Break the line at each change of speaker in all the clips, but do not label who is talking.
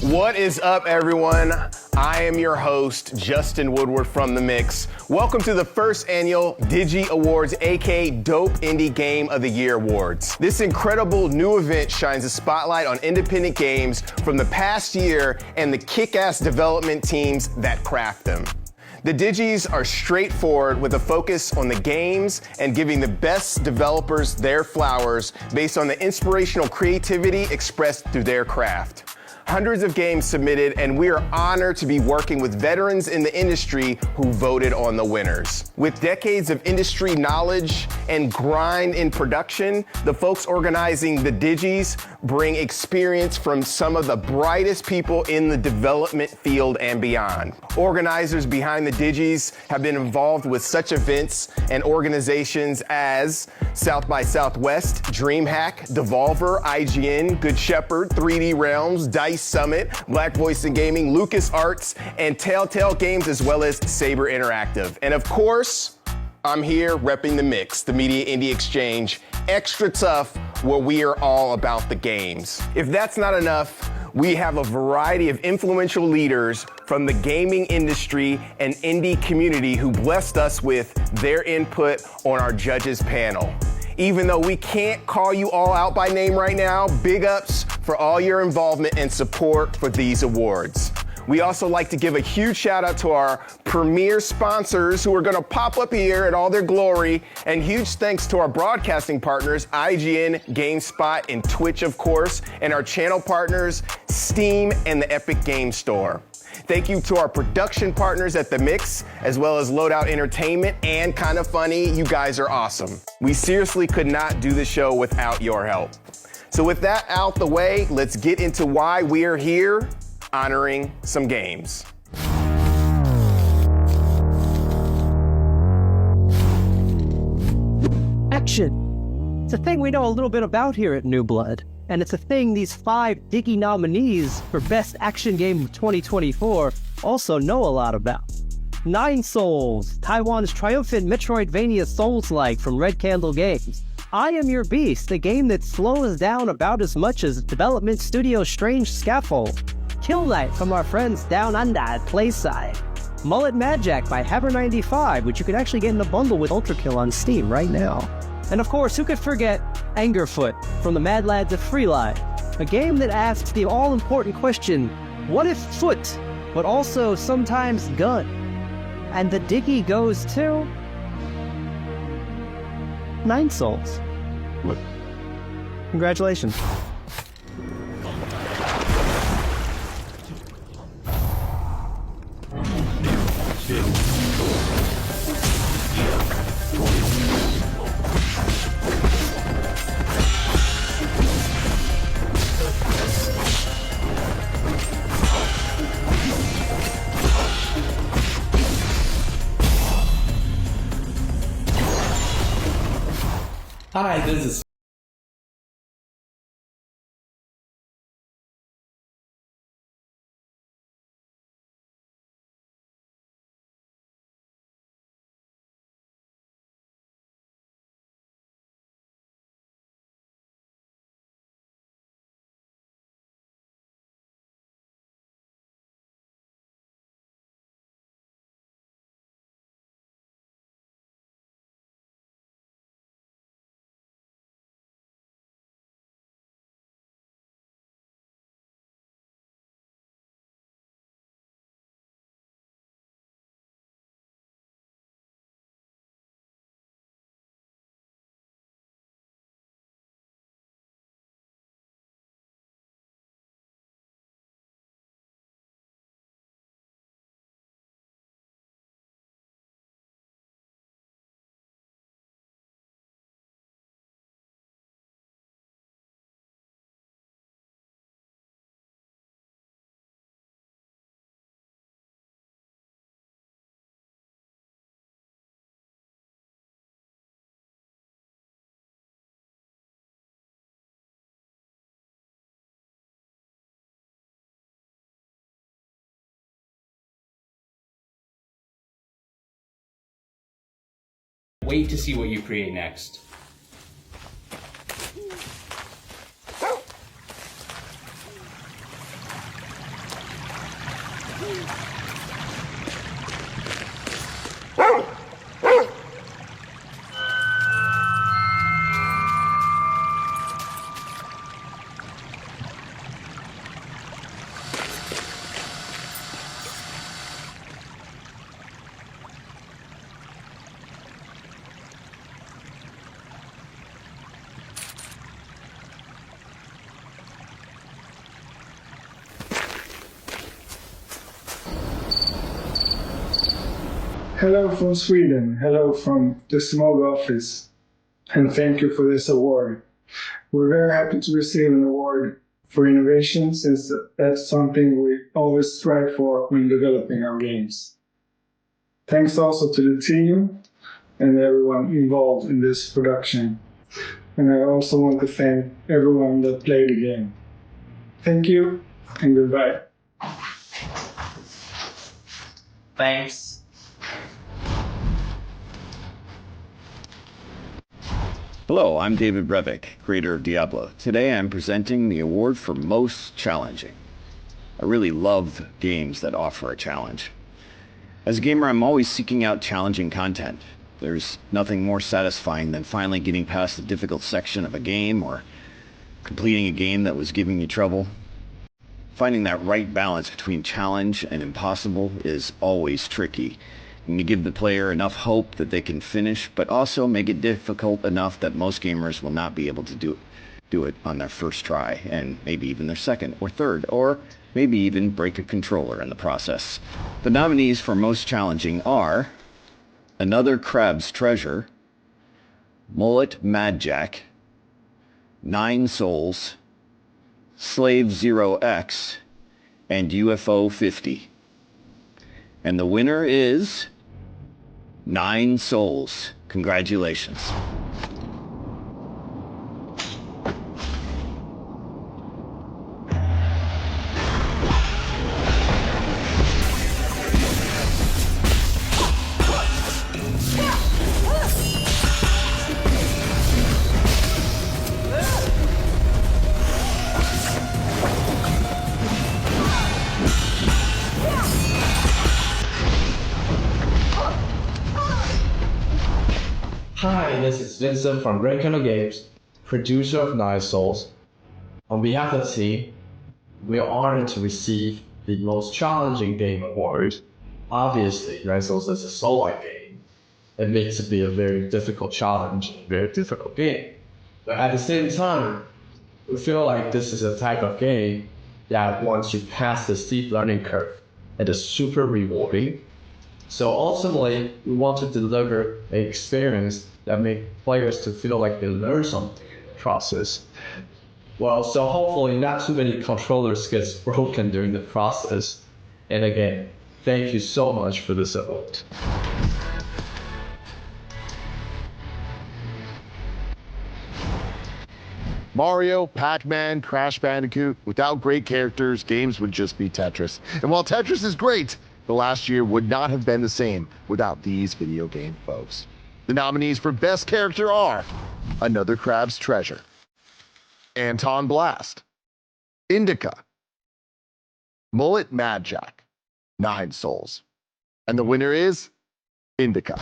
What is up, everyone? I am your host, Justin Woodward from The Mix. Welcome to the first annual Digi Awards, aka Dope Indie Game of the Year Awards. This incredible new event shines a spotlight on independent games from the past year and the kick-ass development teams that craft them. The Digis are straightforward with a focus on the games and giving the best developers their flowers based on the inspirational creativity expressed through their craft. Hundreds of games submitted, and we are honored to be working with veterans in the industry who voted on the winners. With decades of industry knowledge and grind in production, the folks organizing the Digis bring experience from some of the brightest people in the development field and beyond. Organizers behind the Digis have been involved with such events and organizations as South by Southwest, DreamHack, Devolver, IGN, Good Shepherd, 3D Realms, Dice Summit, Black Voice in Gaming, LucasArts, and Telltale Games, as well as Saber Interactive. And of course, I'm here repping The Mix, the Media Indie Exchange, extra tough, where we are all about the games. If that's not enough, we have a variety of influential leaders from the gaming industry and indie community who blessed us with their input on our judges panel. Even though we can't call you all out by name right now, big ups for all your involvement and support for these awards. We also like to give a huge shout out to our premier sponsors who are gonna pop up here in all their glory, and huge thanks to our broadcasting partners, IGN, GameSpot, and Twitch, of course, and our channel partners, Steam and the Epic Game Store. Thank you to our production partners at The Mix, as well as Loadout Entertainment and Kinda Funny. You guys are awesome. We seriously could not do the show without your help. So with that out the way, let's get into why we are here, honoring some games.
Action. It's a thing we know a little bit about here at New Blood. And it's a thing these 5 Digi nominees for Best Action Game of 2024 also know a lot about. Nine Souls, Taiwan's triumphant Metroidvania Souls-like from Red Candle Games. I Am Your Beast, a game that slows down about as much as development studio Strange Scaffold. Kill Knight from our friends Down Under at Playside. Mullet Magic by Haber95, which you can actually get in a bundle with Ultra Kill on Steam right now. And of course, who could forget Angerfoot from the Mad Lads of Freelight, a game that asks the all-important question, what if foot, but also sometimes gun? And the Digi goes to Nine Souls.
What?
Congratulations.
Hi, this is
Wait to see what you create next.
Hello from Sweden. Hello from the small office. And thank you for this award. We're very happy to receive an award for innovation since that's something we always strive for when developing our games. Thanks also to the team and everyone involved in this production. And I also want to thank everyone that played the game. Thank you and goodbye.
Thanks.
Hello, I'm David Brevik, creator of Diablo. Today I'm presenting the award for Most Challenging. I really love games that offer a challenge. As a gamer, I'm always seeking out challenging content. There's nothing more satisfying than finally getting past a difficult section of a game or completing a game that was giving you trouble. Finding that right balance between challenge and impossible is always tricky. And you give the player enough hope that they can finish, but also make it difficult enough that most gamers will not be able to do it on their first try, and maybe even their second or third, or maybe even break a controller in the process. The nominees for Most Challenging are Another Crab's Treasure, Mullet Mad Jack, 9 Souls, Slave 0X, and UFO 50. And the winner is 9 Souls. Congratulations.
Hi, this is Vincent from Great Kennel Games, producer of Nine Souls. On behalf of the team, we are honored to receive the Most Challenging Game Award. Obviously, Nine Souls is a solo game. It makes it be a very difficult challenge, very difficult game. But at the same time, we feel like this is a type of game that once you pass the steep learning curve, it is super rewarding. So ultimately, we want to deliver an experience that makes players to feel like they learn something in the process. Well, so hopefully not too many controllers get broken during the process. And again, thank you so much for this award.
Mario, Pac-Man, Crash Bandicoot, without great characters, games would just be Tetris. And while Tetris is great, the last year would not have been the same without these video game folks. The nominees for Best Character are Another Crab's Treasure, Anton Blast, Indica, Mullet Mad Jack, 9 Souls. And the winner is Indica.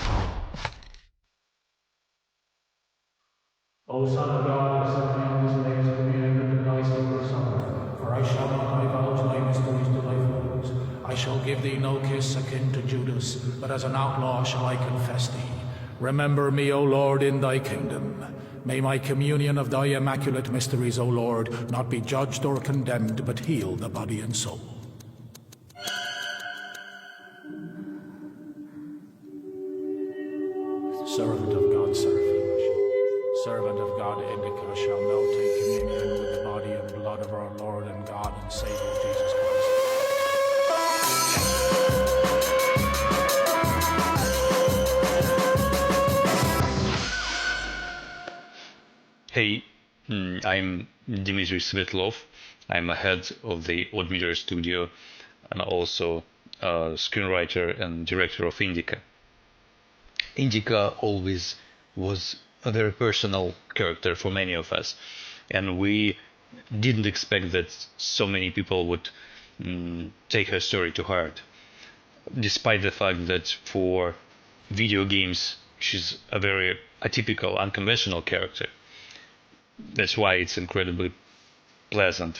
O Son of God, accept me on this day as communion with the Christ in your Son, for I shall not divulge thy mysteries to thy foes. I shall give thee no kiss akin to Judas, but as an outlaw shall I confess thee. Remember me, O Lord, in thy kingdom. May my communion of thy immaculate mysteries, O Lord, not be judged or condemned, but heal the body and soul. Servant of God, Seraphim, servant of God, Indica, shall now take communion with the body and blood of our Lord and God and Savior Jesus Christ.
Hey, I'm Dmitry Svetlov. I'm a head of the Oddmeter studio and also a screenwriter and director of Indica. Indica always was a very personal character for many of us, and we didn't expect that so many people would take her story to heart, despite the fact that for video games she's a very atypical, unconventional character. That's why it's incredibly pleasant.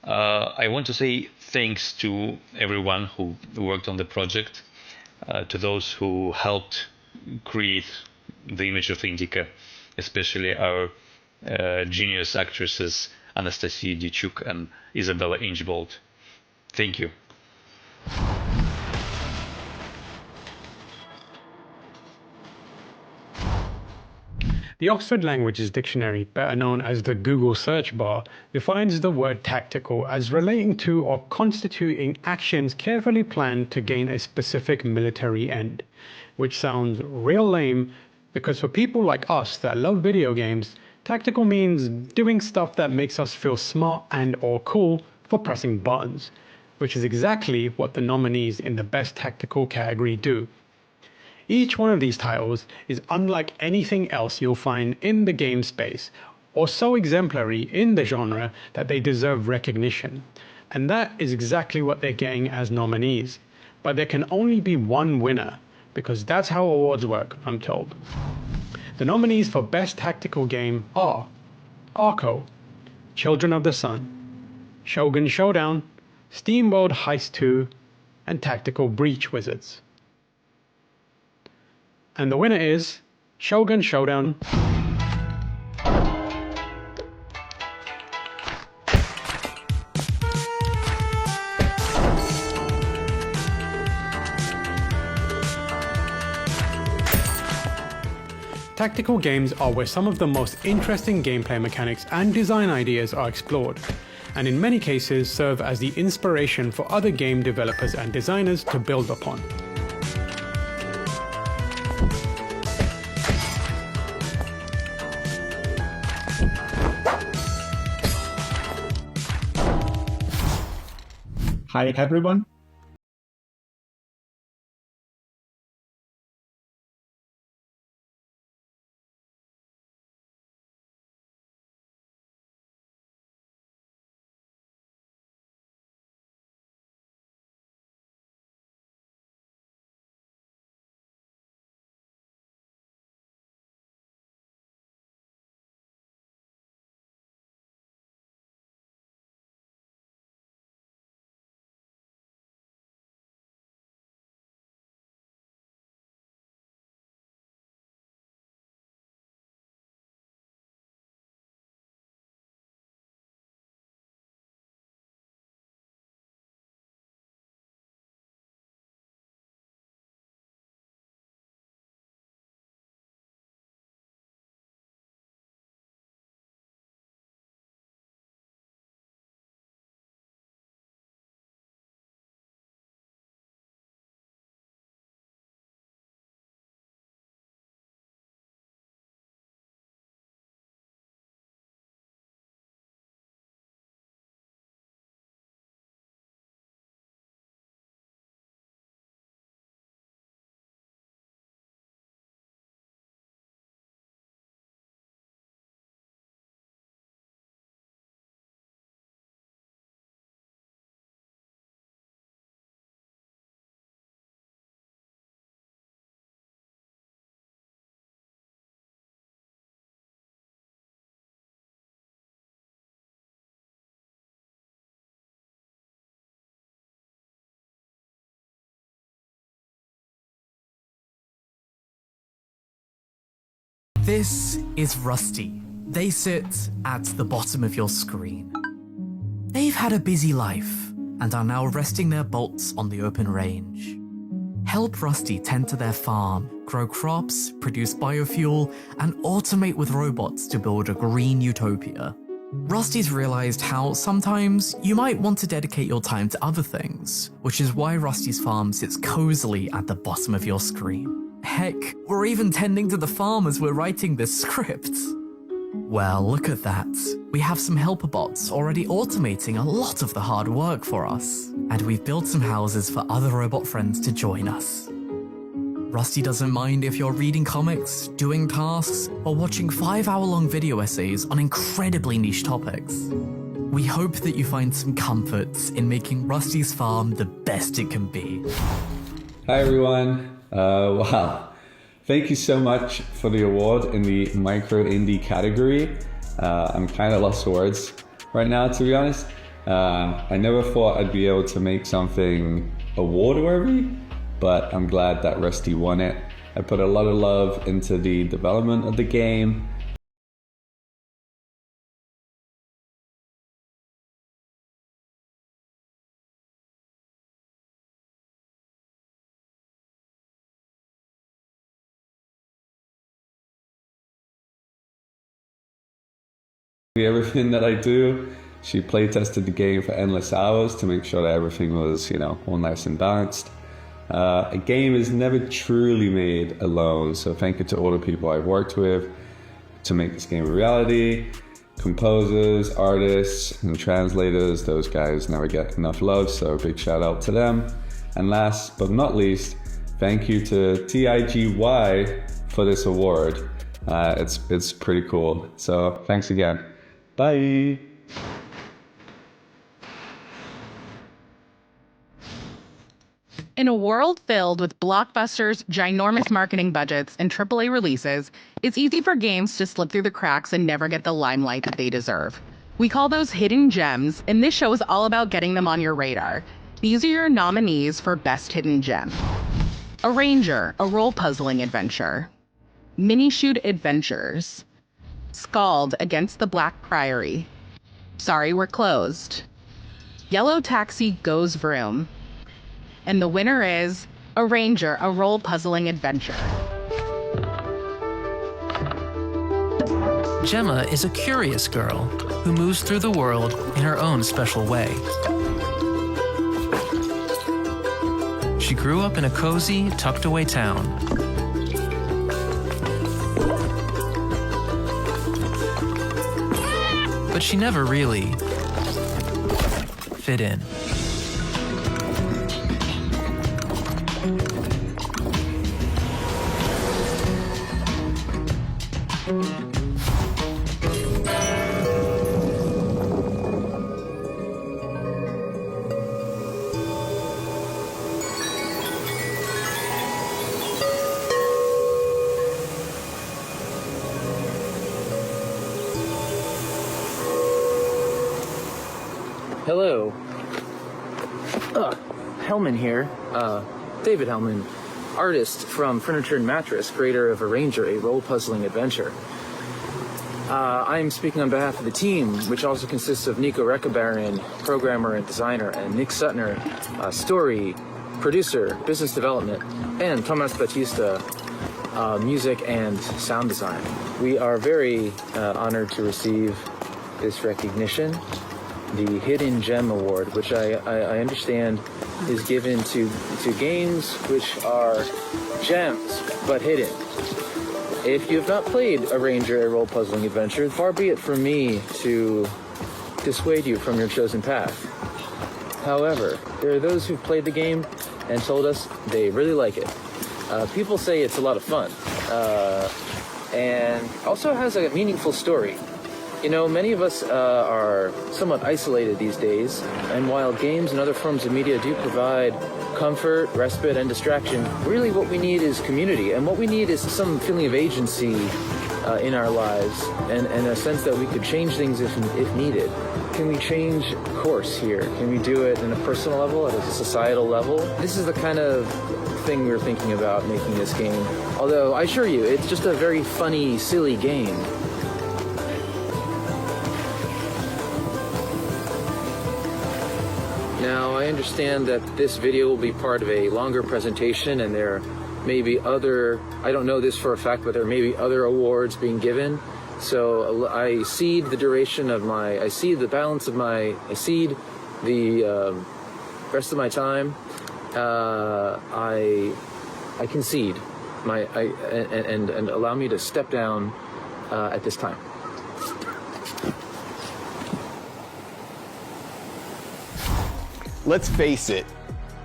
I want to say thanks to everyone who worked on the project, to those who helped create the image of Indica, especially our genius actresses Anastasia Dichuk and Isabella Inchbold. Thank you.
The Oxford Languages Dictionary, better known as the Google search bar, defines the word tactical as relating to or constituting actions carefully planned to gain a specific military end, which sounds real lame because for people like us that love video games, tactical means doing stuff that makes us feel smart and or cool for pressing buttons, which is exactly what the nominees in the Best Tactical category do. Each one of these titles is unlike anything else you'll find in the game space, or so exemplary in the genre that they deserve recognition. And that is exactly what they're getting as nominees. But there can only be one winner, because that's how awards work, I'm told. The nominees for Best Tactical Game are Arco, Children of the Sun, Shogun Showdown, SteamWorld Heist 2, and Tactical Breach Wizards. And the winner is Shogun Showdown. Tactical games are where some of the most interesting gameplay mechanics and design ideas are explored, and in many cases serve as the inspiration for other game developers and designers to build upon.
Hi everyone.
This is Rusty. They sit at the bottom of your screen. They've had a busy life and are now resting their bolts on the open range. Help Rusty tend to their farm, grow crops, produce biofuel, and automate with robots to build a green utopia. Rusty's realized how sometimes you might want to dedicate your time to other things, which is why Rusty's farm sits cozily at the bottom of your screen. Heck, we're even tending to the farm as we're writing this script. Well, look at that. We have some helper bots already automating a lot of the hard work for us. And we've built some houses for other robot friends to join us. Rusty doesn't mind if you're reading comics, doing tasks, or watching 5-hour-long video essays on incredibly niche topics. We hope that you find some comfort in making Rusty's farm the best it can be.
Hi everyone. Wow. Thank you so much for the award in the micro indie category. I'm kind of lost for words right now, to be honest. I never thought I'd be able to make something award worthy, but I'm glad that Rusty won it. I put a lot of love into the development of the game, everything that I do. She play tested the game for endless hours to make sure that everything was, all nice and balanced. A game is never truly made alone, so thank you to all the people I've worked with to make this game a reality. Composers, artists, and translators, those guys never get enough love, so big shout out to them. And last but not least, thank you to TIGY for this award. It's pretty cool, so thanks again. Bye!
In a world filled with blockbusters, ginormous marketing budgets, and AAA releases, it's easy for games to slip through the cracks and never get the limelight that they deserve. We call those hidden gems, and this show is all about getting them on your radar. These are your nominees for Best Hidden Gem. Arranger, a role-puzzling adventure. Mini-Shoot Adventures. Scald Against the Black Priory. Sorry, we're closed. Yellow Taxi Goes Vroom. And the winner is Arranger, a role-puzzling adventure.
Gemma is a curious girl who moves through the world in her own special way. She grew up in a cozy, tucked-away town. But she never really fit in.
Hello. Hellman here. David Hellman, artist from Furniture and Mattress, creator of Arranger, a role-puzzling adventure. I'm speaking on behalf of the team, which also consists of Nico Rekabarin, programmer and designer, and Nick Sutner, story, producer, business development, and Thomas Batista, music and sound design. We are very honored to receive this recognition, the Hidden Gem Award, which I understand is given to games which are gems, but hidden. If you have not played Arranger, a role-puzzling adventure, far be it from me to dissuade you from your chosen path. However, there are those who've played the game and told us they really like it. People say it's a lot of fun, and also has a meaningful story. You know, many of us are somewhat isolated these days, and while games and other forms of media do provide comfort, respite, and distraction, really what we need is community, and what we need is some feeling of agency in our lives, and a sense that we could change things if needed. Can we change course here? Can we do it on a personal level, at a societal level? This is the kind of thing we're thinking about making this game. Although, I assure you, it's just a very funny, silly game. Now, I understand that this video will be part of a longer presentation, and there may be other, I don't know this for a fact, but there may be other awards being given. So I cede the duration of my, I cede the balance of my, I cede the rest of my time. I concede my, and allow me to step down at this time.
Let's face it,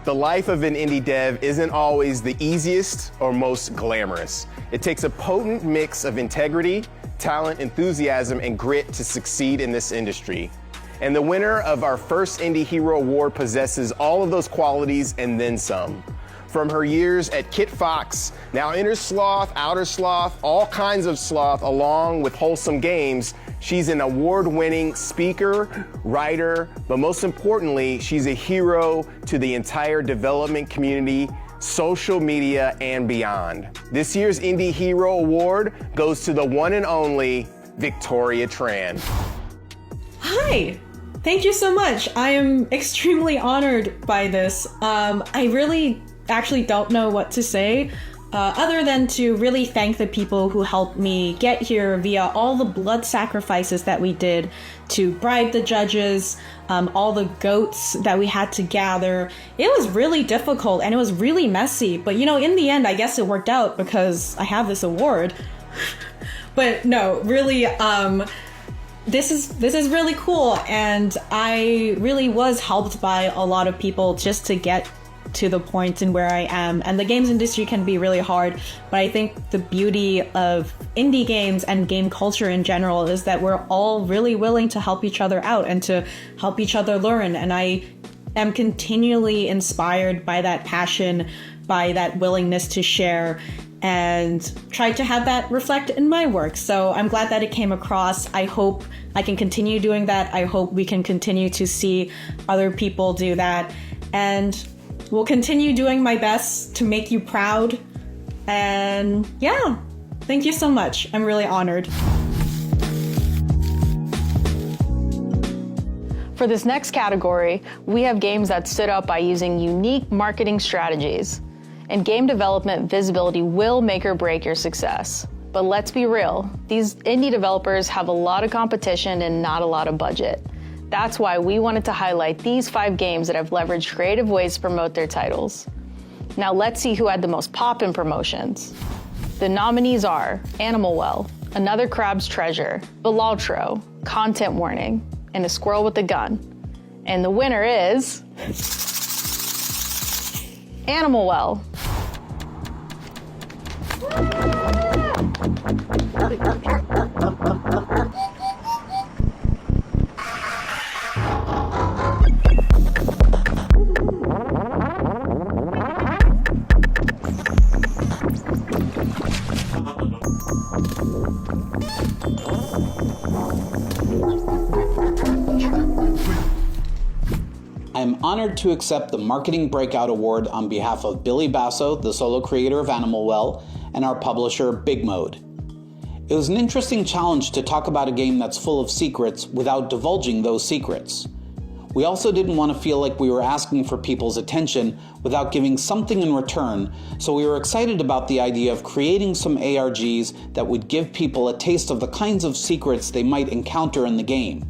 the life of an indie dev isn't always the easiest or most glamorous. It takes a potent mix of integrity, talent, enthusiasm, and grit to succeed in this industry. And the winner of our first Indie Hero Award possesses all of those qualities and then some. From her years at Kit Fox, now Inner Sloth, Outer Sloth, all kinds of sloth, along with Wholesome Games, she's an award-winning speaker, writer, but most importantly, she's a hero to the entire development community, social media, and beyond. This year's Indie Hero Award goes to the one and only Victoria Tran.
Hi! Thank you so much. I am extremely honored by this. I really actually don't know what to say. other than to really thank the people who helped me get here via all the blood sacrifices that we did to bribe the judges, all the goats that we had to gather. It was really difficult and it was really messy. But you know, in the end, I guess it worked out because I have this award. But no, really, this is really cool, and I really was helped by a lot of people just to get to the point in where I am. And the games industry can be really hard, but I think the beauty of indie games and game culture in general is that we're all really willing to help each other out and to help each other learn. And I am continually inspired by that passion, by that willingness to share, and try to have that reflect in my work. So I'm glad that it came across. I hope I can continue doing that. I hope we can continue to see other people do that. And will continue doing my best to make you proud. And yeah, thank you so much. I'm really honored.
For this next category, we have games that stood out by using unique marketing strategies. In game development, visibility will make or break your success. But let's be real, these indie developers have a lot of competition and not a lot of budget. That's why we wanted to highlight these 5 games that have leveraged creative ways to promote their titles. Now let's see who had the most pop in promotions. The nominees are Animal Well, Another Crab's Treasure, Balatro, Content Warning, and A Squirrel with a Gun. And the winner is Animal Well.
I am honored to accept the Marketing Breakout Award on behalf of Billy Basso, the solo creator of Animal Well, and our publisher, Big Mode. It was an interesting challenge to talk about a game that's full of secrets without divulging those secrets. We also didn't want to feel like we were asking for people's attention without giving something in return, so we were excited about the idea of creating some ARGs that would give people a taste of the kinds of secrets they might encounter in the game.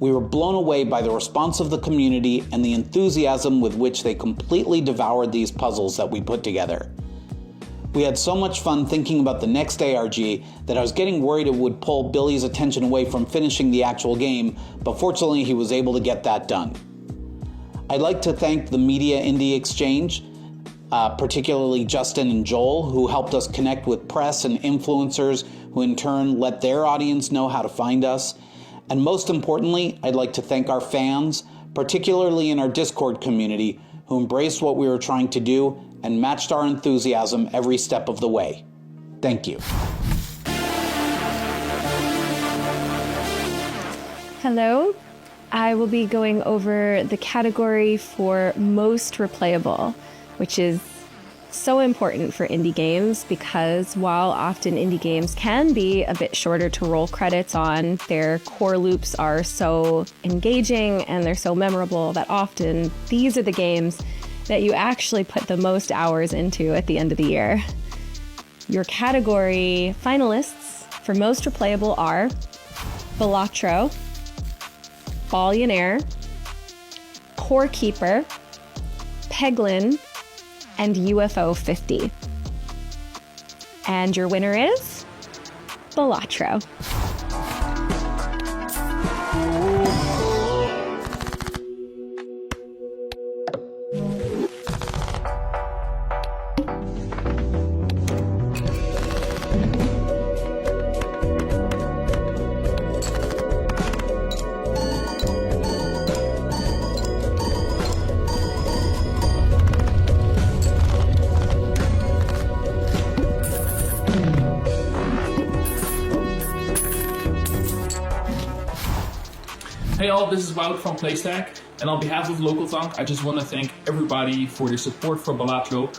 We were blown away by the response of the community and the enthusiasm with which they completely devoured these puzzles that we put together. We had so much fun thinking about the next ARG that I was getting worried it would pull Billy's attention away from finishing the actual game, but fortunately he was able to get that done. I'd like to thank the Media Indie Exchange, particularly Justin and Joel, who helped us connect with press and influencers who in turn let their audience know how to find us. And most importantly, I'd like to thank our fans, particularly in our Discord community, who embraced what we were trying to do and matched our enthusiasm every step of the way. Thank you.
Hello. I will be going over the category for most replayable, which is so important for indie games because while often indie games can be a bit shorter to roll credits on, their core loops are so engaging and they're so memorable that often these are the games that you actually put the most hours into at the end of the year. Your category finalists for most replayable are Balatro, Ballionaire, Core Keeper, Peglin, and UFO 50. And your winner is Balatro.
Hey all, this is Wout from Playstack, and on behalf of Local Tonk, I just want to thank everybody for their support for Balatro.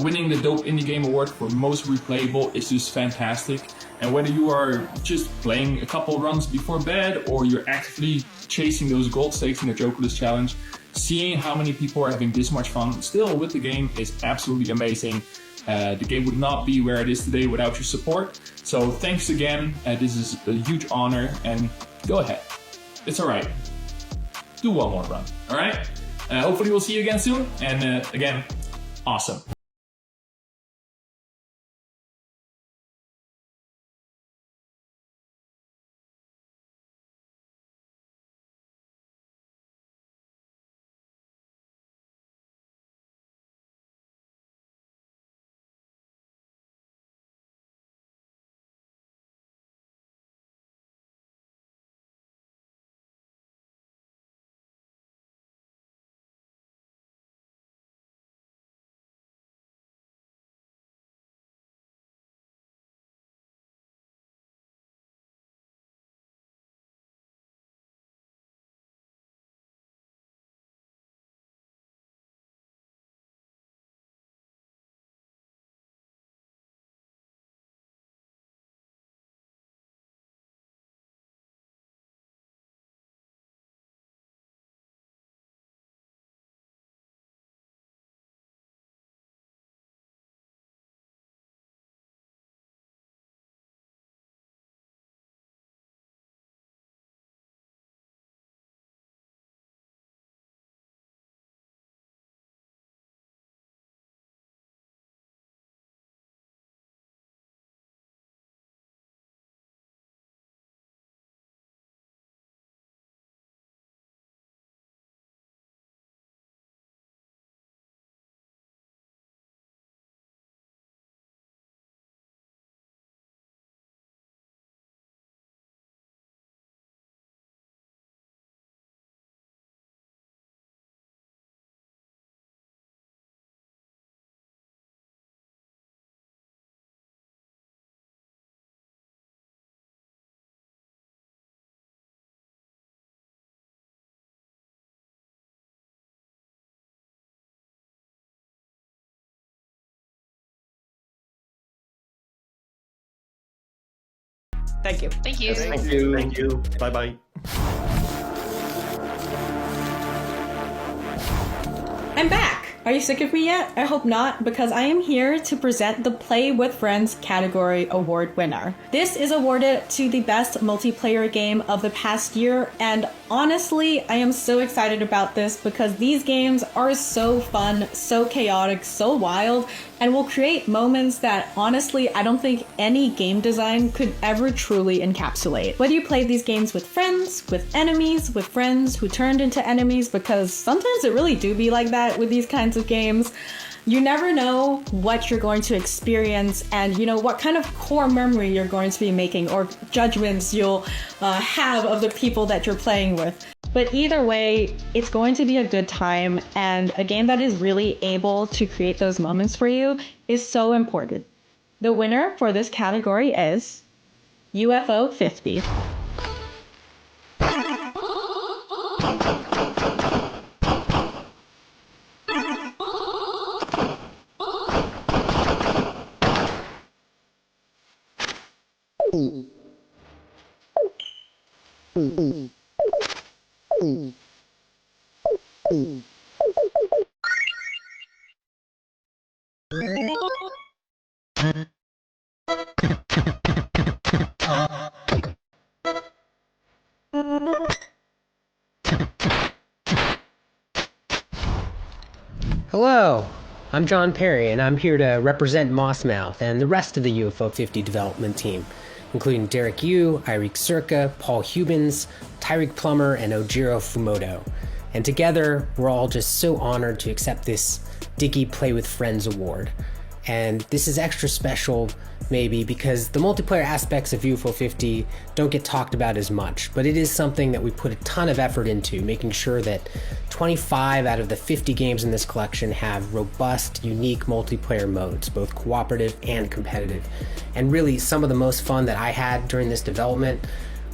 Winning the Dope Indie Game Award for Most Replayable is just fantastic, and whether you are just playing a couple runs before bed or you're actively chasing those gold stakes in the Jokerless Challenge, seeing how many people are having this much fun still with the game is absolutely amazing. The game would not be where it is today without your support. So thanks again. This is a huge honor, and go ahead. It's all right. Do one more run, all right? Hopefully we'll see you again soon. And again, awesome.
Thank you.
Thank you.
Thank you. Thank you. Bye-bye.
I'm back! Are you sick of me yet? I hope not, because I am here to present the Play with Friends category award winner. This is awarded to the best multiplayer game of the past year, and honestly, I am so excited about this because these games are so fun, so chaotic, so wild, and will create moments that honestly I don't think any game design could ever truly encapsulate. Whether you play these games with friends, with enemies, with friends who turned into enemies, because sometimes it really do be like that with these kinds of games, you never know what you're going to experience and you know what kind of core memory you're going to be making or judgments you'll have of the people that you're playing with. But either way, it's going to be a good time, and a game that is really able to create those moments for you is so important. The winner for this category is UFO 50.
Hello, I'm John Perry, and I'm here to represent Mossmouth and the rest of the UFO 50 development team, including Derek Yu, Eirik Circa, Paul Hubens, Tyreek Plummer, and Ojiro Fumoto. And together, we're all just so honored to accept this Diggy Play with Friends award. And this is extra special, maybe, because the multiplayer aspects of UFO 50 don't get talked about as much, but it is something that we put a ton of effort into, making sure that 25 out of the 50 games in this collection have robust, unique multiplayer modes, both cooperative and competitive. And really, some of the most fun that I had during this development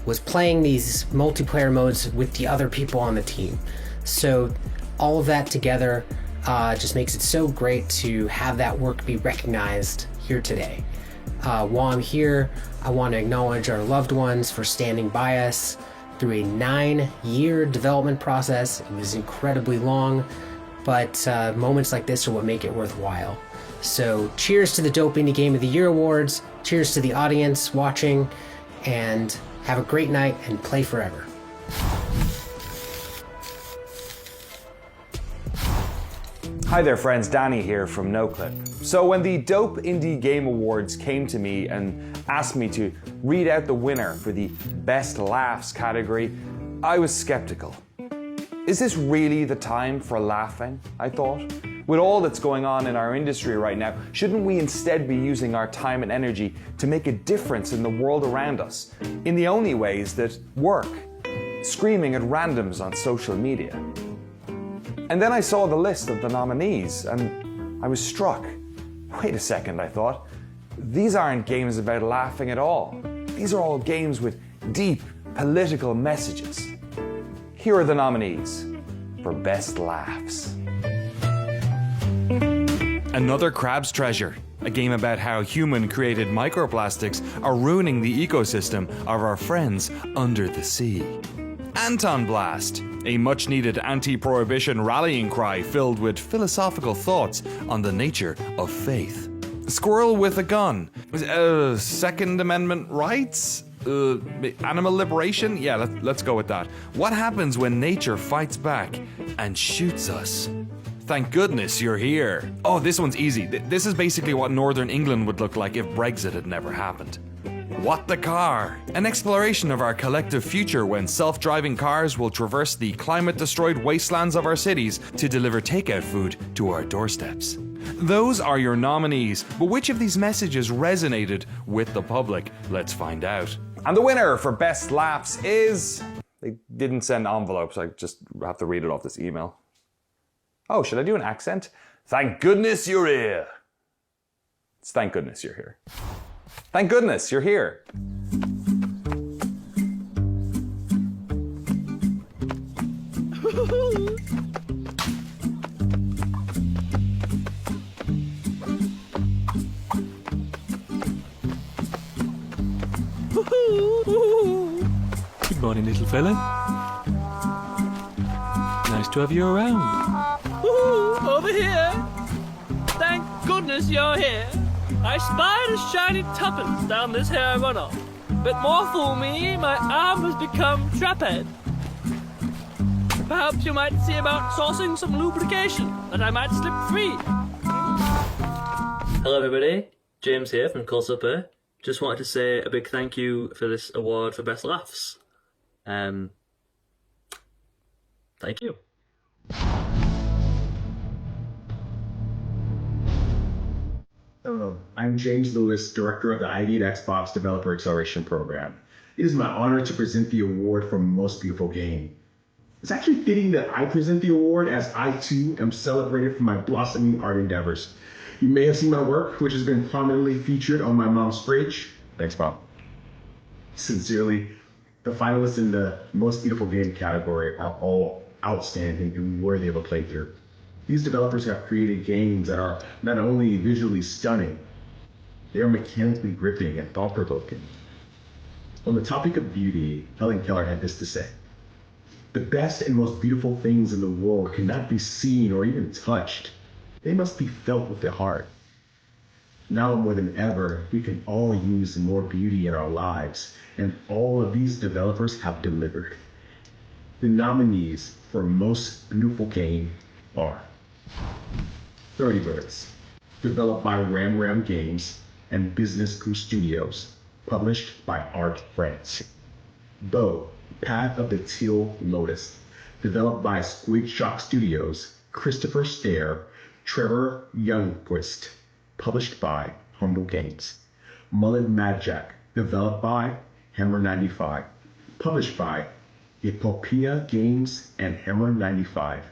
was playing these multiplayer modes with the other people on the team. So all of that together just makes it so great to have that work be recognized here today. While I'm here, I want to acknowledge our loved ones for standing by us through a 9-year development process. It was incredibly long, but moments like this are what make it worthwhile. So cheers to the Dope Indie Game of the Year awards, cheers to the audience watching, and have a great night and play forever.
Hi there friends, Danny here from NoClip. So when the Dope Indie Game Awards came to me and asked me to read out the winner for the Best Laughs category, I was skeptical. Is this really the time for laughing, I thought? With all that's going on in our industry right now, shouldn't we instead be using our time and energy to make a difference in the world around us, in the only ways that work, screaming at randoms on social media? And then I saw the list of the nominees and I was struck. Wait a second, I thought. These aren't games about laughing at all. These are all games with deep political messages. Here are the nominees for Best Laughs. Another Crab's Treasure, a game about how human-created microplastics are ruining the ecosystem of our friends under the sea. Anton Blast, a much-needed anti-prohibition rallying cry filled with philosophical thoughts on the nature of faith. Squirrel with a Gun, Second Amendment rights? Animal liberation? Yeah, let's go with that. What happens when nature fights back and shoots us? Thank goodness you're here. Oh, this one's easy. This is basically what Northern England would look like if Brexit had never happened. What the Car? An exploration of our collective future when self-driving cars will traverse the climate-destroyed wastelands of our cities to deliver takeout food to our doorsteps. Those are your nominees, but which of these messages resonated with the public? Let's find out. And the winner for Best Laughs is... They didn't send envelopes, I just have to read it off this email. Oh, should I do an accent? Thank goodness you're here. It's thank goodness you're here. Thank goodness you're here.
Good morning, little fella. Nice to have you around.
Over here! Thank goodness you're here! I spied a shiny tuppence down this here runoff. But more fool me, my arm has become traphead. Perhaps you might see about sourcing some lubrication, that I might slip free.
Hello everybody, James here from CruznMJD. Just wanted to say a big thank you for this award for Best Laughs. Thank you.
Hello, I'm James Lewis, Director of the ID at Xbox Developer Acceleration Program. It is my honor to present the award for Most Beautiful Game. It's actually fitting that I present the award as I too am celebrated for my blossoming art endeavors. You may have seen my work, which has been prominently featured on my mom's fridge. Thanks, Mom. Sincerely, the finalists in the Most Beautiful Game category are all outstanding and worthy of a playthrough. These developers have created games that are not only visually stunning, they are mechanically gripping and thought-provoking. On the topic of beauty, Helen Keller had this to say: "The best and most beautiful things in the world cannot be seen or even touched. They must be felt with the heart." Now more than ever, we can all use more beauty in our lives, and all of these developers have delivered. The nominees for Most Beautiful Game are 30 Birds, developed by Ram Ram Games and Business Crew Studios, published by Art France. Bo, Path of the Teal Lotus, developed by Squid Shock Studios, Christopher Stair, Trevor Youngquist, published by Humble Games. Mullen Madjack, developed by Hammer 95, published by Epopea Games and Hammer 95.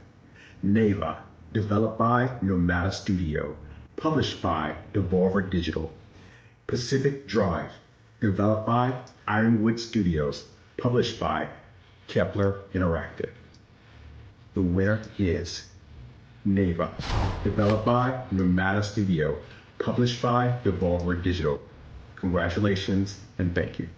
Neva, developed by Nomada Studio, published by Devolver Digital. Pacific Drive, developed by Ironwood Studios, published by Kepler Interactive. The winner is Neva, developed by Nomada Studio, published by Devolver Digital. Congratulations and thank you.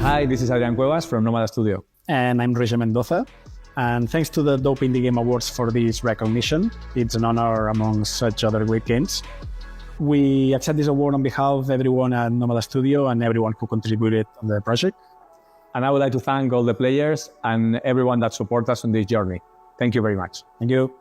Hi, this is Adrian Cuevas from Nomada Studio.
And I'm Roger Mendoza. And thanks to the Dope Indie Game Awards for this recognition. It's an honor among such other great games. We accept this award on behalf of everyone at Nomada Studio and everyone who contributed on the project.
And I would like to thank all the players and everyone that supports us on this journey. Thank you very much.
Thank you.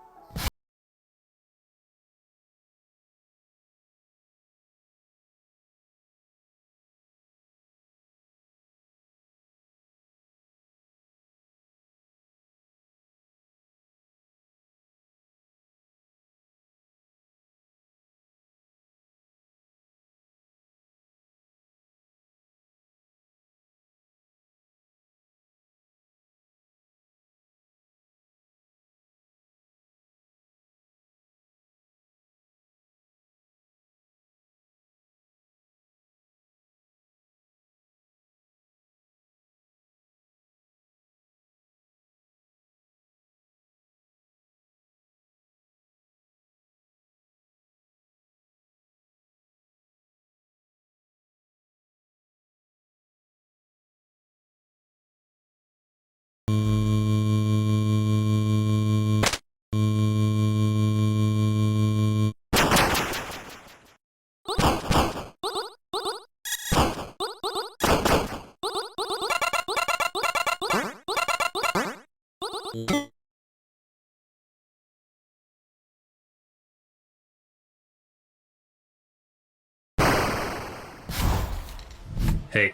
Hey,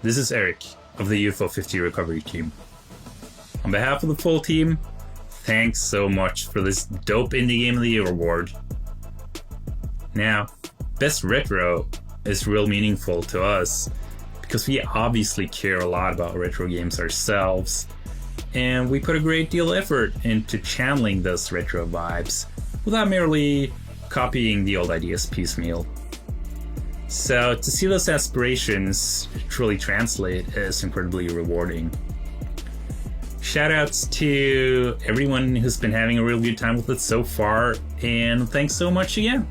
this is Eric of the UFO 50 recovery team. On behalf of the full team, thanks so much for this Dope Indie Game of the Year award. Now, Best Retro is real meaningful to us because we obviously care a lot about retro games ourselves, and we put a great deal of effort into channeling those retro vibes without merely copying the old ideas piecemeal. So to see those aspirations truly translate is incredibly rewarding. Shoutouts to everyone who's been having a real good time with it so far, and thanks so much again.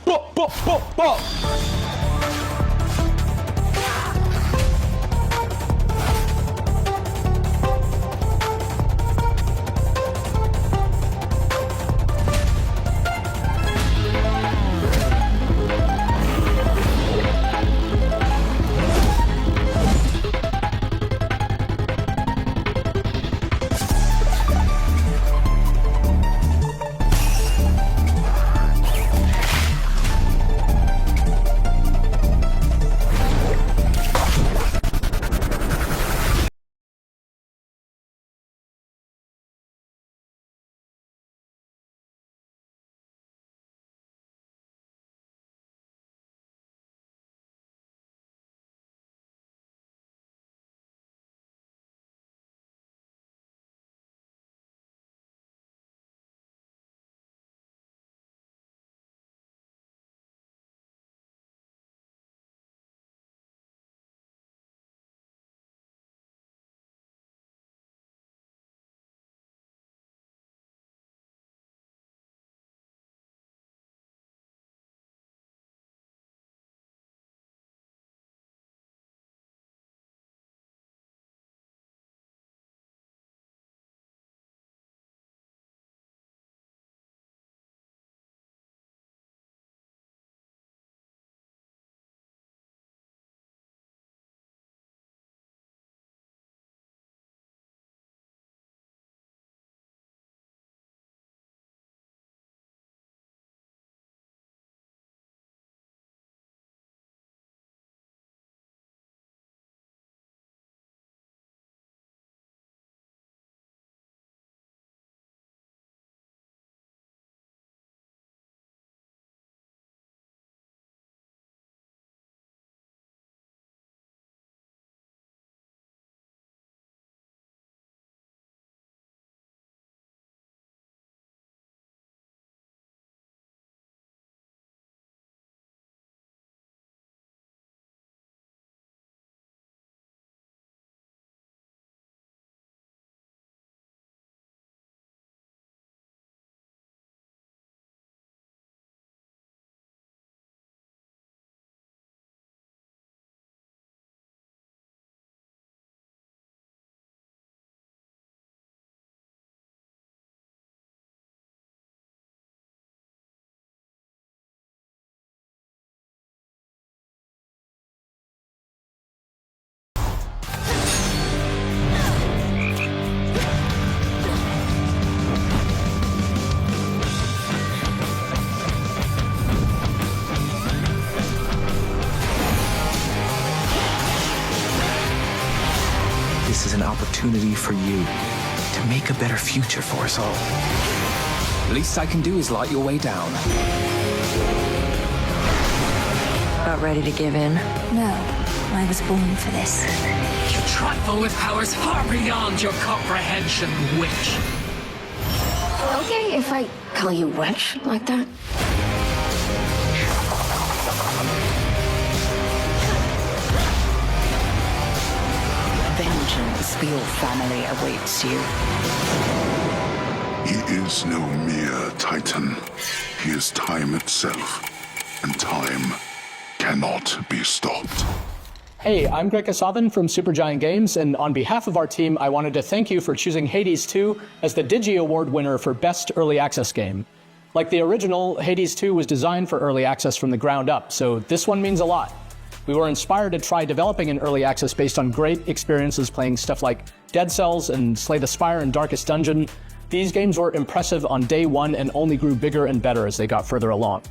Bop, bop, bop, bop.
opportunity for you to make a better future for us all. Least I can do is light your way down.
About ready to give in? No, I was born for this.
You trifle with powers far beyond your comprehension, witch.
Okay if I call you witch like that? Vengeance for your family awaits you.
He is no mere titan. He is time itself, and time cannot be stopped.
Hey, I'm Greg Kasavin from Supergiant Games, and on behalf of our team, I wanted to thank you for choosing Hades 2 as the Digi Award winner for Best Early Access Game. Like the original, Hades 2 was designed for early access from the ground up, so this one means a lot. We were inspired to try developing an early access based on great experiences playing stuff like Dead Cells and Slay the Spire and Darkest Dungeon. These games were impressive on day one and only grew bigger and better as they got further along.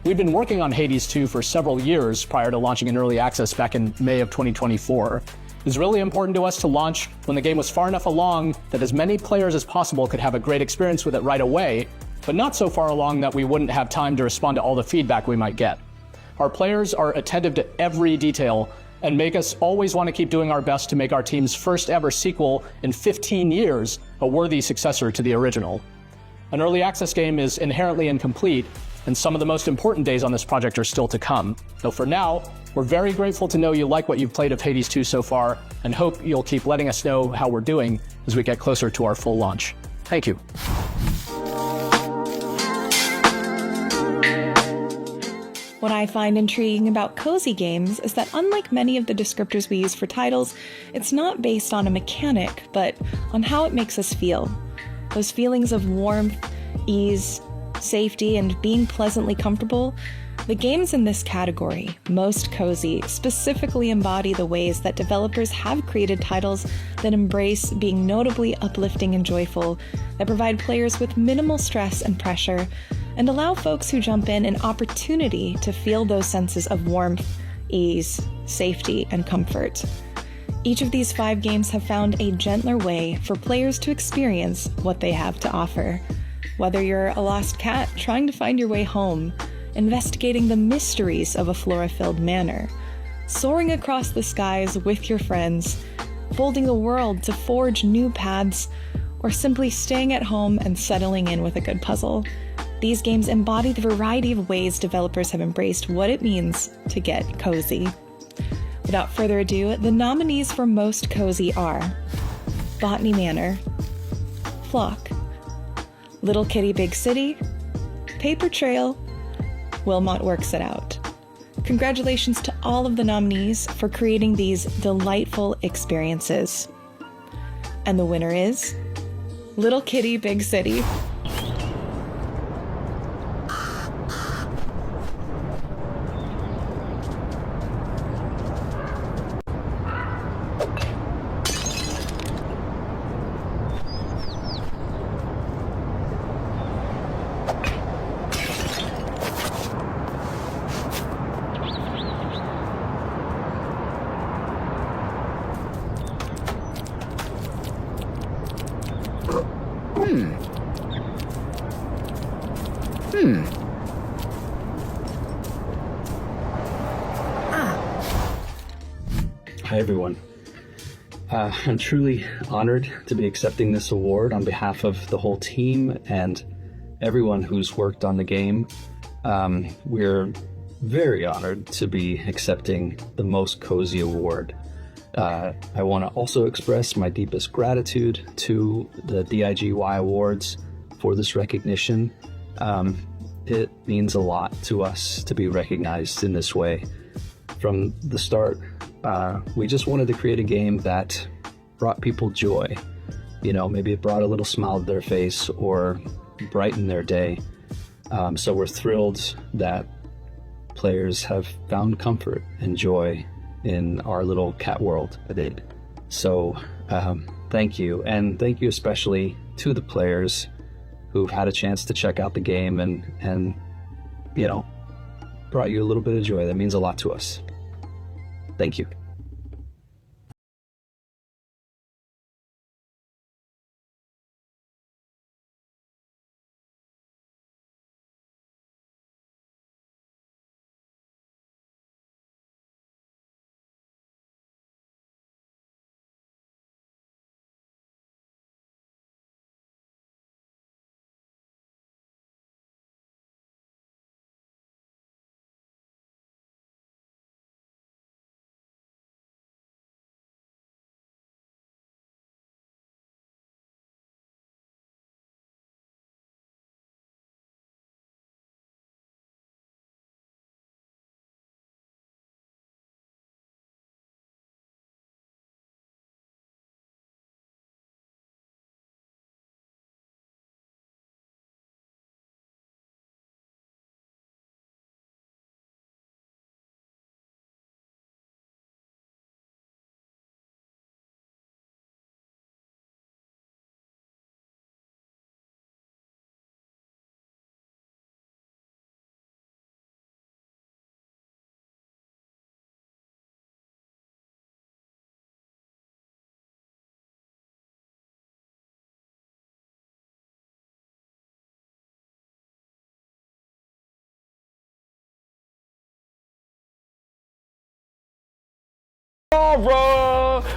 We'd been working on Hades 2 for several years prior to launching in early access back in May of 2024. It was really important to us to launch when the game was far enough along that as many players as possible could have a great experience with it right away, but not so far along that we wouldn't have time to respond to all the feedback we might get. Our players are attentive to every detail and make us always want to keep doing our best to make our team's first ever sequel in 15 years a worthy successor to the original. An early access game is inherently incomplete, and some of the most important days on this project are still to come. Though for now, we're very grateful to know you like what you've played of Hades 2 so far, and hope you'll keep letting us know how we're doing as we get closer to our full launch. Thank you.
What I find intriguing about cozy games is that unlike many of the descriptors we use for titles, it's not based on a mechanic, but on how it makes us feel. Those feelings of warmth, ease, safety, and being pleasantly comfortable. The games in this category, most cozy, specifically embody the ways that developers have created titles that embrace being notably uplifting and joyful, that provide players with minimal stress and pressure, and allow folks who jump in an opportunity to feel those senses of warmth, ease, safety, and comfort. Each of these 5 games have found a gentler way for players to experience what they have to offer. Whether you're a lost cat trying to find your way home, investigating the mysteries of a flora-filled manor, soaring across the skies with your friends, folding the world to forge new paths, or simply staying at home and settling in with a good puzzle, these games embody the variety of ways developers have embraced what it means to get cozy. Without further ado, the nominees for Most Cozy are Botany Manor, Flock, Little Kitty Big City, Paper Trail, Wilmot Works It Out. Congratulations to all of the nominees for creating these delightful experiences. And the winner is Little Kitty Big City.
Hi everyone. I'm truly honored to be accepting this award on behalf of the whole team and everyone who's worked on the game. We're very honored to be accepting the Most Cozy Award. I want to also express my deepest gratitude to the DIGY Awards for this recognition. It means a lot to us to be recognized in this way. From the start, we just wanted to create a game that brought people joy. You know, maybe it brought a little smile to their face or brightened their day. So we're thrilled that players have found comfort and joy in our little cat world. So thank you, and thank you especially to the players who've had a chance to check out the game and you know, brought you a little bit of joy. That means a lot to us. Thank you.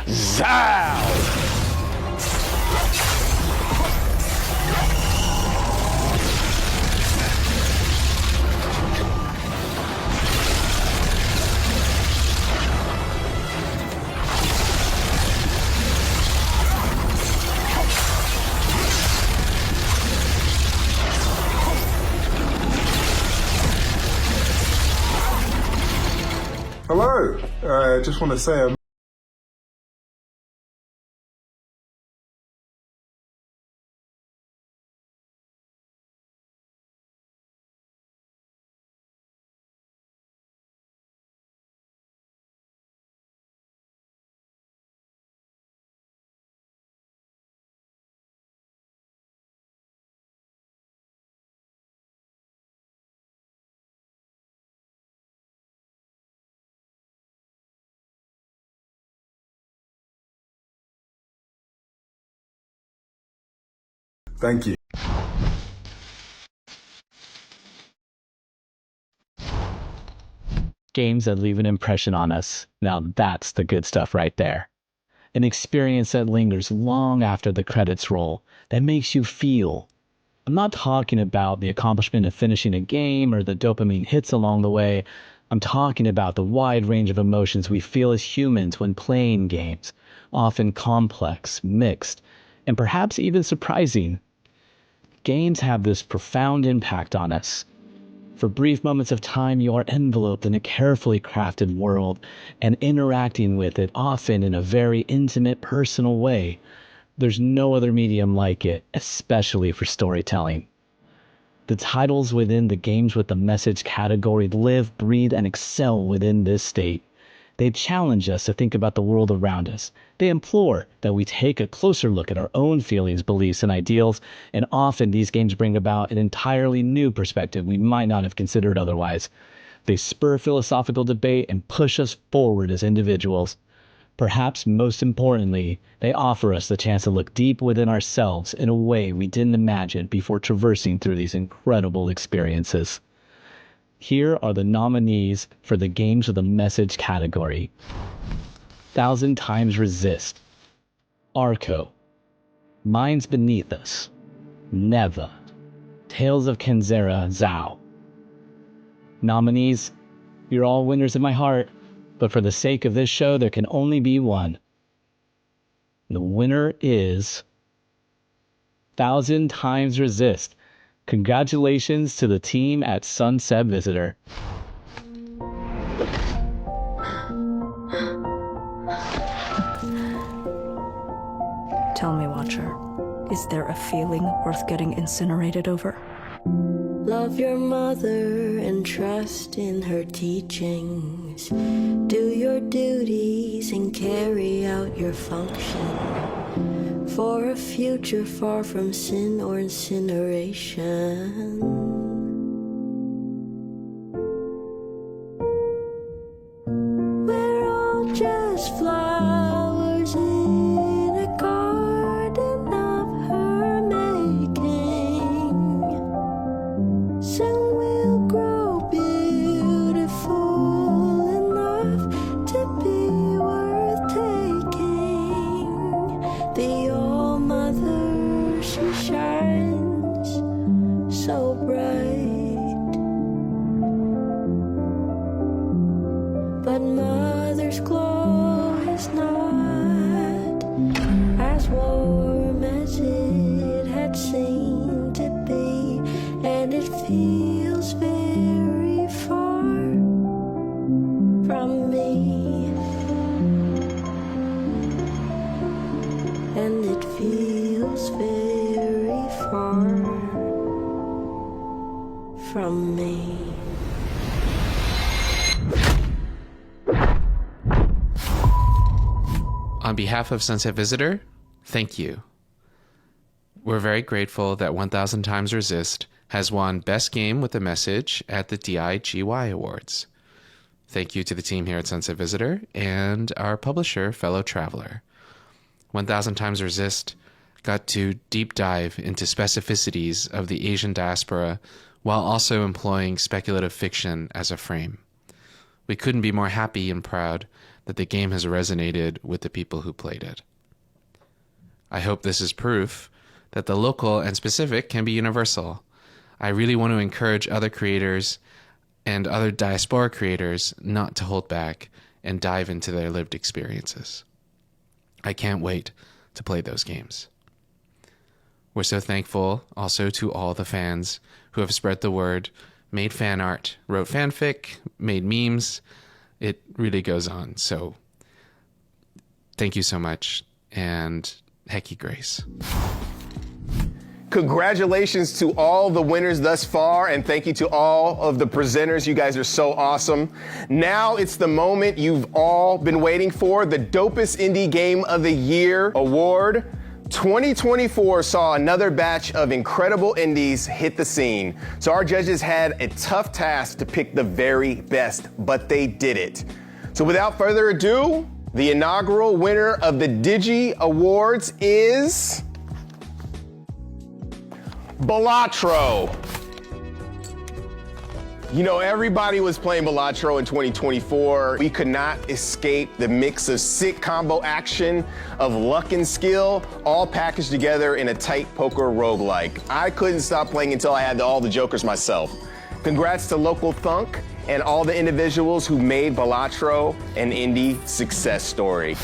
Zow!
Hello. I just want to say thank you.
Games that leave an impression on us. Now that's the good stuff right there. An experience that lingers long after the credits roll, that makes you feel. I'm not talking about the accomplishment of finishing a game or the dopamine hits along the way. I'm talking about the wide range of emotions we feel as humans when playing games, often complex, mixed, and perhaps even surprising. Games have this profound impact on us. For brief moments of time, you are enveloped in a carefully crafted world and interacting with it, often in a very intimate, personal way. There's no other medium like it, especially for storytelling. The titles within the games with the message category live, breathe, and excel within this state. They challenge us to think about the world around us. They implore that we take a closer look at our own feelings, beliefs, and ideals, and often these games bring about an entirely new perspective we might not have considered otherwise. They spur philosophical debate and push us forward as individuals. Perhaps most importantly, they offer us the chance to look deep within ourselves in a way we didn't imagine before traversing through these incredible experiences. Here are the nominees for the Games with a Message category. 1,000 Times Resist, Arco, Minds Beneath Us, Neva, Tales of Kenzera Zhao. Nominees, you're all winners in my heart, but for the sake of this show, there can only be one. The winner is 1,000 Times Resist. Congratulations to the team at Sunset Visitor.
Tell me, Watcher, is there a feeling worth getting incinerated over?
Love your mother and trust in her teachings. Do your duties and carry out your function for a future far from sin or incineration. We're all just flowers in a garden of her making. Soon we'll grow beautiful enough to be worth taking. The All-Mother, she shines so bright, but Mother's glow is not as warm as it had seemed to be, and it feels very far from me, and it feels very far from me.
On behalf of Sunset Visitor, thank you. We're very grateful that 1,000 Times Resist has won Best Game with a Message at the DIGY Awards. Thank you to the team here at Sunset Visitor and our publisher, Fellow Traveler. 1,000 Times Resist got to deep dive into specificities of the Asian diaspora while also employing speculative fiction as a frame. We couldn't be more happy and proud that the game has resonated with the people who played it. I hope this is proof that the local and specific can be universal. I really want to encourage other creators and other diaspora creators not to hold back and dive into their lived experiences. I can't wait to play those games. We're so thankful also to all the fans who have spread the word, made fan art, wrote fanfic, made memes. It really goes on. So thank you so much, and Hecky Grace.
Congratulations to all the winners thus far, and thank you to all of the presenters. You guys are so awesome. Now it's the moment you've all been waiting for, the Dopest Indie Game of the Year award. 2024 saw another batch of incredible indies hit the scene. So our judges had a tough task to pick the very best, but they did it. So without further ado, the inaugural winner of the Digi Awards is Balatro. You know, everybody was playing Balatro in 2024. We could not escape the mix of sick combo action, of luck and skill, all packaged together in a tight poker roguelike. I couldn't stop playing until I had all the jokers myself. Congrats to Local Thunk and all the individuals who made Balatro an indie success story.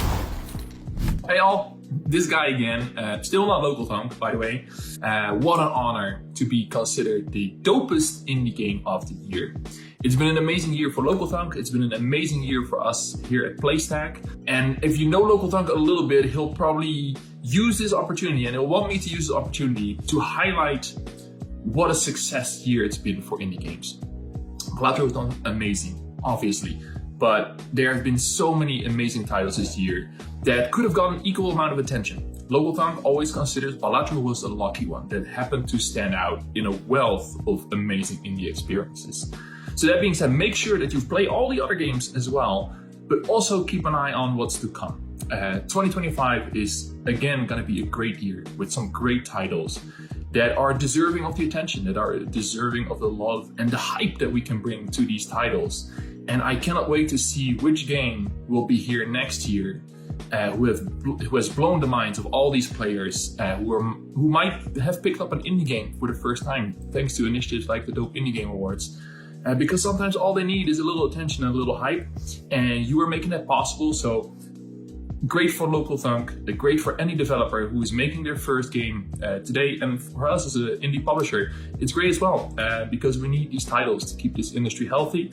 Hey all, this guy again, still not Local Thunk, by the way. What an honor to be considered the dopest indie game of the year. It's been an amazing year for Local Thunk. It's been an amazing year for us here at PlayStack. And if you know Local Thunk a little bit, he'll probably use this opportunity, and he'll want me to use this opportunity to highlight what a success year it's been for indie games. Balatro has done amazing, obviously, but there have been so many amazing titles this year that could have gotten equal amount of attention. Local Thunk always considers Balatro was the lucky one that happened to stand out in a wealth of amazing indie experiences. So that being said, make sure that you play all the other games as well, but also keep an eye on what's to come. 2025 is again going to be a great year with some great titles that are deserving of the attention, that are deserving of the love and the hype that we can bring to these titles. And I cannot wait to see which game will be here next year who has blown the minds of all these players who might have picked up an indie game for the first time thanks to initiatives like the Dope Indie Game Awards. Because sometimes all they need is a little attention and a little hype, and you are making that possible. So great for Local Thunk, great for any developer who is making their first game today, and for us as an indie publisher, it's great as well because we need these titles to keep this industry healthy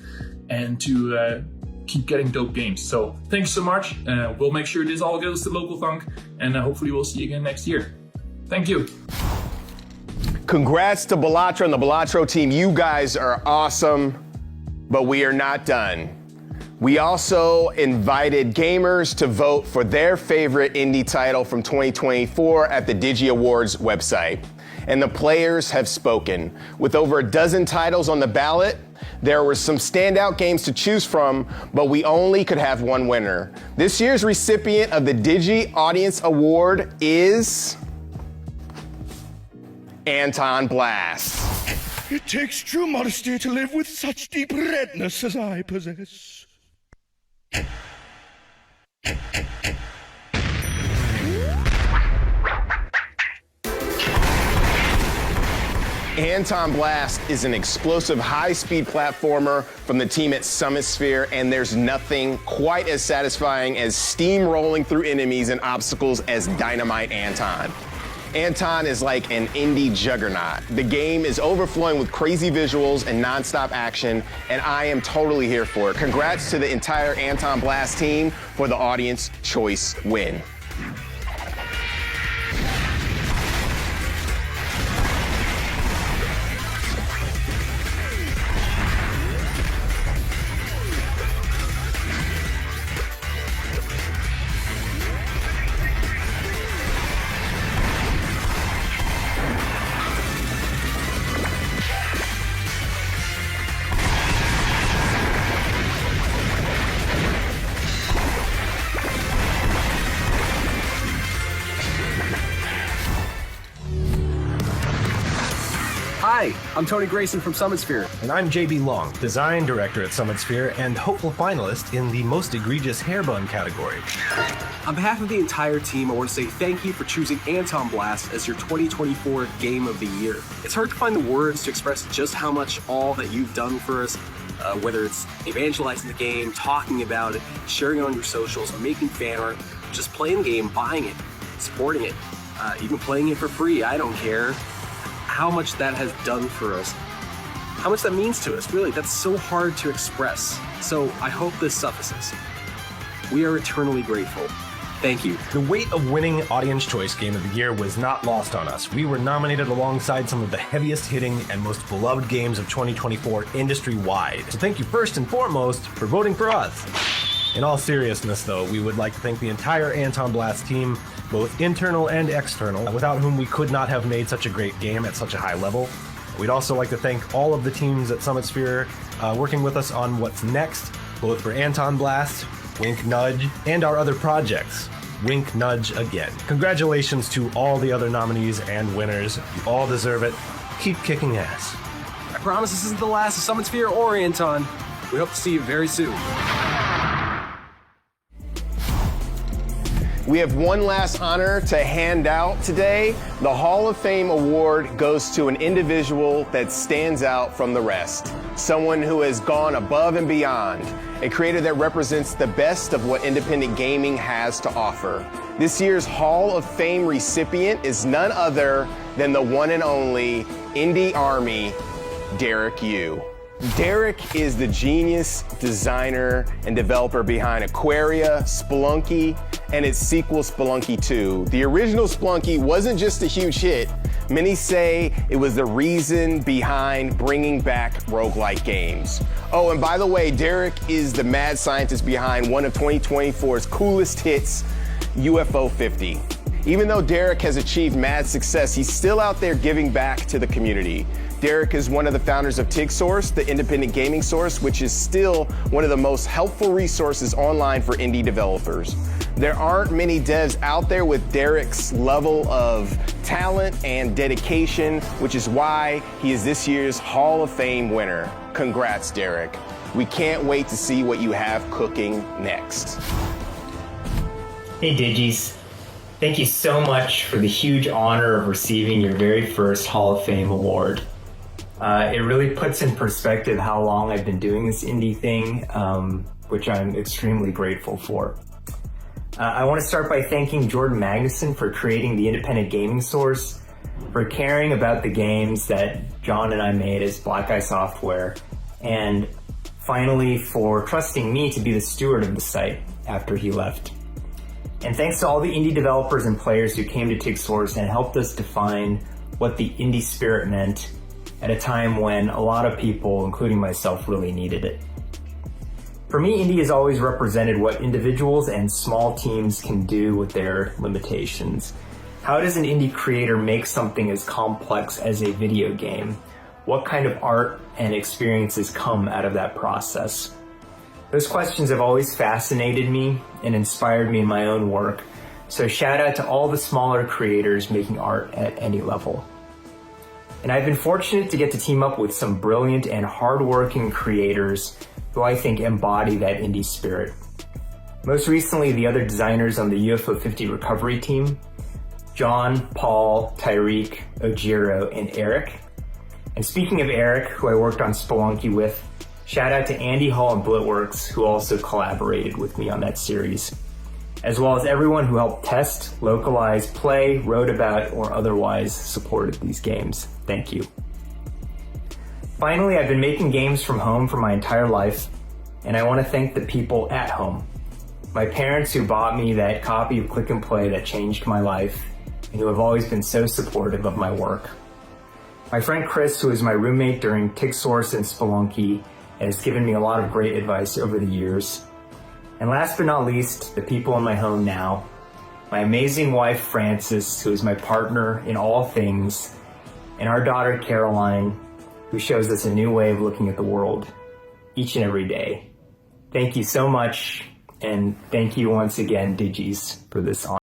and to keep getting dope games. So thanks so much. We'll make sure this all goes to Local Thunk, and hopefully we'll see you again next year. Thank you.
Congrats to Balatro and the Balatro team. You guys are awesome, but we are not done. We also invited gamers to vote for their favorite indie title from 2024 at the Digi Awards website. And the players have spoken. With over a dozen titles on the ballot, there were some standout games to choose from, but we only could have one winner. This year's recipient of the Digi Audience Award is Anton Blast.
It takes true modesty to live with such deep redness as I possess.
Anton Blast is an explosive high-speed platformer from the team at Summit Sphere, and there's nothing quite as satisfying as steamrolling through enemies and obstacles as Dynamite Anton. Anton is like an indie juggernaut. The game is overflowing with crazy visuals and non-stop action, and I am totally here for it. Congrats to the entire Anton Blast team for the Audience Choice win.
Hi, I'm Tony Grayson from SummitSphere.
And I'm JB Long, Design Director at SummitSphere and hopeful finalist in the Most Egregious Hair Bun category.
On behalf of the entire team, I want to say thank you for choosing Anton Blast as your 2024 Game of the Year. It's hard to find the words to express just how much all that you've done for us, whether it's evangelizing the game, talking about it, sharing it on your socials, making fan art, just playing the game, buying it, supporting it, even playing it for free. I don't care how much that has done for us, how much that means to us. Really, that's so hard to express. So I hope this suffices. We are eternally grateful. Thank you.
The weight of winning Audience Choice Game of the Year was not lost on us. We were nominated alongside some of the heaviest hitting and most beloved games of 2024 industry-wide. So thank you first and foremost for voting for us. In all seriousness, though, we would like to thank the entire Anton Blast team, both internal and external, without whom we could not have made such a great game at such a high level. We'd also like to thank all of the teams at SummitSphere working with us on what's next, both for Anton Blast, Wink Nudge, and our other projects. Wink Nudge again. Congratulations to all the other nominees and winners. You all deserve it. Keep kicking ass.
I promise this isn't the last of SummitSphere or Anton. We hope to see you very soon.
We have one last honor to hand out today. The Hall of Fame award goes to an individual that stands out from the rest. Someone who has gone above and beyond. A creator that represents the best of what independent gaming has to offer. This year's Hall of Fame recipient is none other than the one and only Indie Army, Derek Yu. Derek is the genius designer and developer behind Aquaria, Spelunky, and its sequel Spelunky 2. The original Spelunky wasn't just a huge hit. Many say it was the reason behind bringing back roguelike games. Oh, and by the way, Derek is the mad scientist behind one of 2024's coolest hits, UFO 50. Even though Derek has achieved mad success, he's still out there giving back to the community. Derek is one of the founders of TigSource, the independent gaming source, which is still one of the most helpful resources online for indie developers. There aren't many devs out there with Derek's level of talent and dedication, which is why he is this year's Hall of Fame winner. Congrats, Derek. We can't wait to see what you have cooking next.
Hey Digis, thank you so much for the huge honor of receiving your very first Hall of Fame award. It really puts in perspective how long I've been doing this indie thing, which I'm extremely grateful for. I want to start by thanking Jordan Magnuson for creating the independent gaming source, for caring about the games that John and I made as Black Eye Software, and finally for trusting me to be the steward of the site after he left. And thanks to all the indie developers and players who came to TigSource and helped us define what the indie spirit meant at a time when a lot of people, including myself, really needed it. For me, indie has always represented what individuals and small teams can do with their limitations. How does an indie creator make something as complex as a video game? What kind of art and experiences come out of that process? Those questions have always fascinated me and inspired me in my own work, so shout out to all the smaller creators making art at any level. And I've been fortunate to get to team up with some brilliant and hardworking creators who I think embody that indie spirit. Most recently, the other designers on the UFO 50 recovery team, John, Paul, Tyreek, Ojiro, and Eric. And speaking of Eric, who I worked on Spelunky with, shout out to Andy Hall and Blitworks, who also collaborated with me on that series, as well as everyone who helped test, localize, play, wrote about, or otherwise supported these games. Thank you. Finally, I've been making games from home for my entire life, and I want to thank the people at home. My parents who bought me that copy of Click and Play that changed my life, and who have always been so supportive of my work. My friend Chris, who is my roommate during TigSource and Spelunky, and has given me a lot of great advice over the years. And last but not least, the people in my home now. My amazing wife, Frances, who is my partner in all things, and our daughter, Caroline, who shows us a new way of looking at the world each and every day. Thank you so much, and thank you once again, Digis, for this honor.